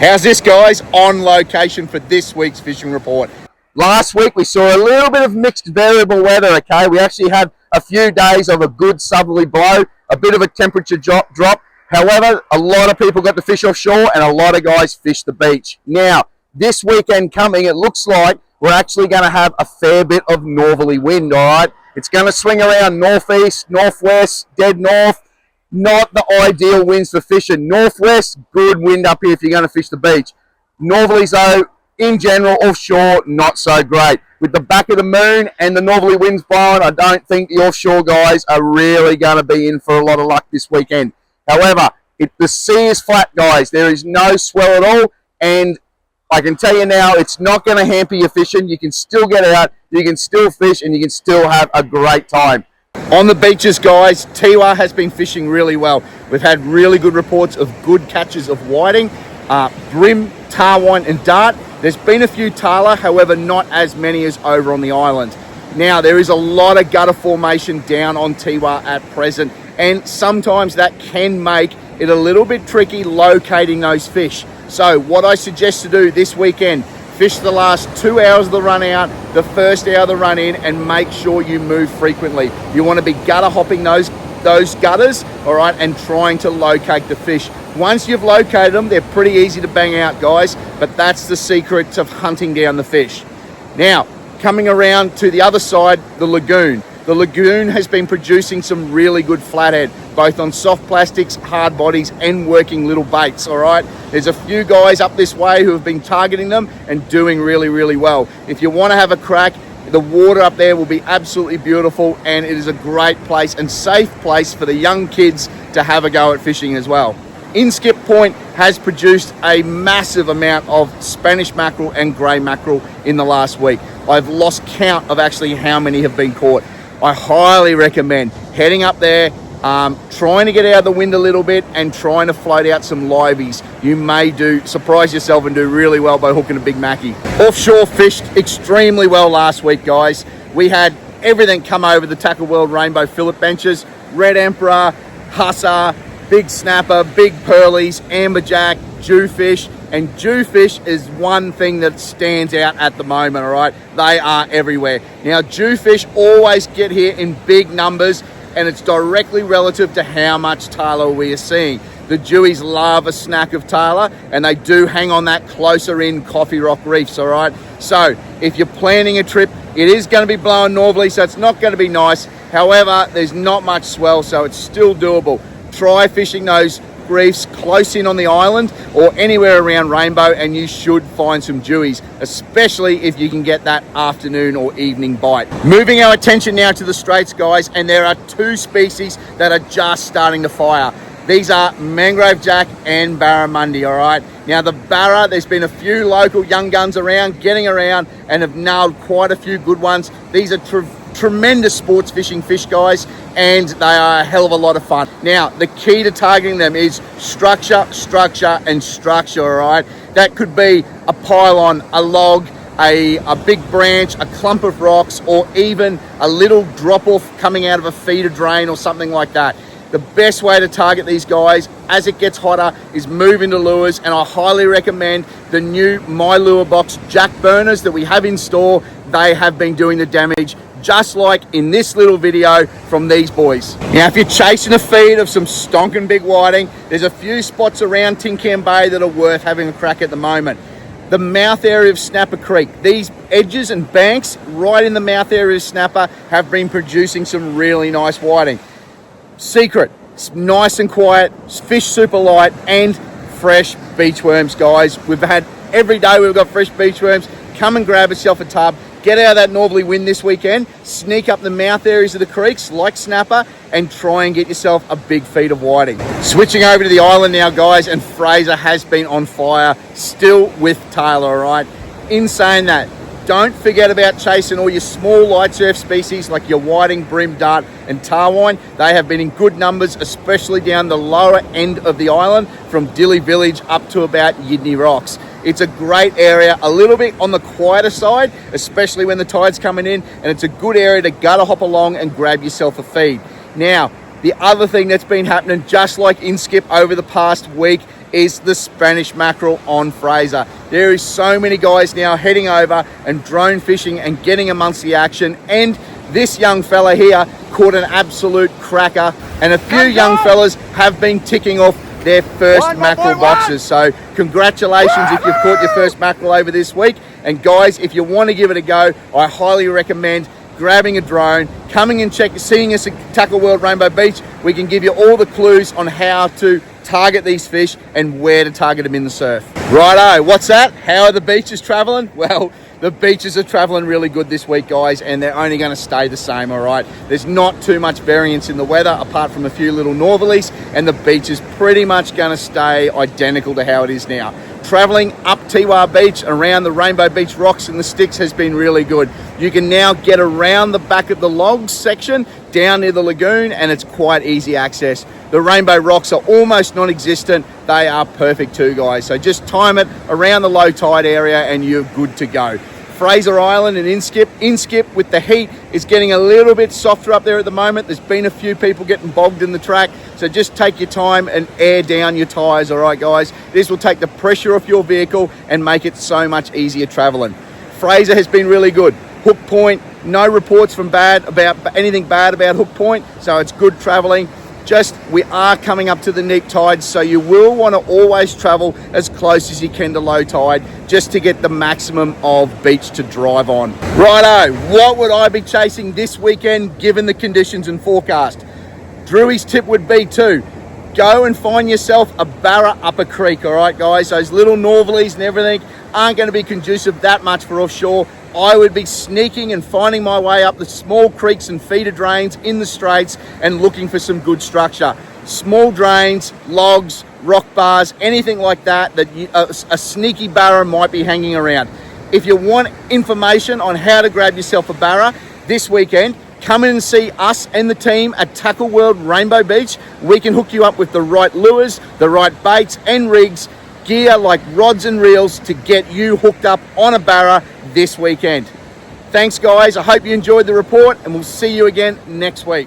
How's this, guys? On location for this week's fishing report. Last week we saw a little bit of mixed variable weather, okay? We actually had a few days of a good southerly blow, a bit of a temperature drop. However, a lot of people got to fish offshore and a lot of guys fished the beach. Now, this weekend coming, it looks like we're actually going to have a fair bit of northerly wind, all right? It's going to swing around northeast, northwest, dead north. Not the ideal winds for fishing. Northwest, good wind up here if you're going to fish the beach. Northerlies, though, in general, offshore, not so great. With the back of the moon and the northerly winds blowing, I don't think the offshore guys are really going to be in for a lot of luck this weekend. However, the sea is flat, guys. There is no swell at all, and I can tell you now, it's not going to hamper your fishing. You can still get out, you can still fish, and you can still have a great time. On the beaches, guys, Tiwa has been fishing really well. We've had really good reports of good catches of whiting, brim, tarwine and dart. There's been a few tala, however, not as many as over on the island. Now, there is a lot of gutter formation down on Tiwa at present, and sometimes that can make it a little bit tricky locating those fish. So what I suggest to do this weekend, fish the last 2 hours of the run out, the first hour of the run in, and make sure you move frequently. You want to be gutter hopping those gutters, all right, and trying to locate the fish. Once you've located them, they're pretty easy to bang out, guys, but that's the secret of hunting down the fish. Now, coming around to the other side, the lagoon. The lagoon has been producing some really good flathead, both on soft plastics, hard bodies, and working little baits, all right? There's a few guys up this way who have been targeting them and doing really, really well. If you want to have a crack, the water up there will be absolutely beautiful, and it is a great place and safe place for the young kids to have a go at fishing as well. Inskip Point has produced a massive amount of Spanish mackerel and grey mackerel in the last week. I've lost count of actually how many have been caught. I highly recommend heading up there, trying to get out of the wind a little bit and trying to float out some liveys. You may surprise yourself and do really well by hooking a big mackie. Offshore fished extremely well last week, guys. We had everything come over the Tackle World Rainbow fillet benches: red emperor, hussar, big snapper, big pearlies, amberjack, jewfish. And jewfish is one thing that stands out at the moment, all right? They are everywhere. Now, jewfish always get here in big numbers, and it's directly relative to how much tala we are seeing. The Jewies love a snack of tala, and they do hang on that closer in Coffee Rock reefs, all right? So if you're planning a trip, it is going to be blowing northerly, so it's not going to be nice. However, there's not much swell, so it's still doable. Try fishing those reefs close in on the island or anywhere around Rainbow, and you should find some jewies, especially if you can get that afternoon or evening bite. Moving our attention now to the Straits, guys, and there are two species that are just starting to fire. These are mangrove jack and barramundi, all right? Now, the barra, there's been a few local young guns around, getting around, and have nailed quite a few good ones. These are tremendous sports fishing fish, guys, and they are a hell of a lot of fun. Now, the key to targeting them is structure, structure, and structure, all right? That could be a pylon, a log, a big branch, a clump of rocks, or even a little drop-off coming out of a feeder drain or something like that. The best way to target these guys as it gets hotter is move into lures, and I highly recommend the new My Lure Box jack burners that we have in store. They have been doing the damage, just like in this little video from these boys. Now, if you're chasing a feed of some stonking big whiting, there's a few spots around Can Bay that are worth having a crack at the moment. The mouth area of Schnapper Creek, these edges and banks right in the mouth area of Snapper have been producing some really nice whiting. Secret, it's nice and quiet, fish super light, and fresh beachworms, guys. We've had every day we've got fresh beachworms. Come and grab yourself a tub. Get out of that northerly wind this weekend, sneak up the mouth areas of the creeks like Snapper, and try and get yourself a big feed of whiting. Switching over to the island now, guys, and Fraser has been on fire, still with Taylor, all right? In saying that, don't forget about chasing all your small light surf species like your whiting, brim, dart, and tarwine. They have been in good numbers, especially down the lower end of the island from Dilly Village up to about Yidney Rocks. It's a great area, a little bit on the quieter side, especially when the tide's coming in, and it's a good area to gutter hop along and grab yourself a feed. Now, the other thing that's been happening, just like Inskip over the past week, is the Spanish mackerel on Fraser. There is so many guys now heading over and drone fishing and getting amongst the action, and this young fella here caught an absolute cracker, and a few young fellas have been ticking off their first mackerel boxes. So congratulations if you've caught your first mackerel over this week. And guys, if you want to give it a go, I highly recommend grabbing a drone, coming and seeing us at Tackle World Rainbow Beach. We can give you all the clues on how to target these fish and where to target them in the surf. Righto, what's that? How are the beaches traveling? Well, the beaches are traveling really good this week, guys, and they're only going to stay the same, all right? There's not too much variance in the weather apart from a few little northerlies, and the beach is pretty much going to stay identical to how it is now. Traveling up Tiwa Beach, around the Rainbow Beach rocks and the sticks has been really good. You can now get around the back of the logs section down near the lagoon, and it's quite easy access. The rainbow rocks are almost non-existent. They are perfect too, guys. So just time it around the low tide area and you're good to go. Fraser Island and Inskip with the heat is getting a little bit softer up there at the moment. There's been a few people getting bogged in the track, so just take your time and air down your tyres, all right, guys? This will take the pressure off your vehicle and make it so much easier travelling. Fraser has been really good. Hook Point, no reports from anything bad about Hook Point, so it's good travelling. Just, we are coming up to the neap tide, so you will want to always travel as close as you can to low tide just to get the maximum of beach to drive on. Righto, what would I be chasing this weekend given the conditions and forecast? Drewy's tip would be to go and find yourself a barra up a creek, all right, guys? Those little northerlies and everything aren't going to be conducive that much for offshore. I would be sneaking and finding my way up the small creeks and feeder drains in the Straits and looking for some good structure. Small drains, logs, rock bars, anything like that a sneaky barra might be hanging around. If you want information on how to grab yourself a barra this weekend, come in and see us and the team at Tackle World Rainbow Beach. We can hook you up with the right lures, the right baits and rigs, gear like rods and reels to get you hooked up on a barra this weekend. Thanks, guys. I hope you enjoyed the report, and we'll see you again next week.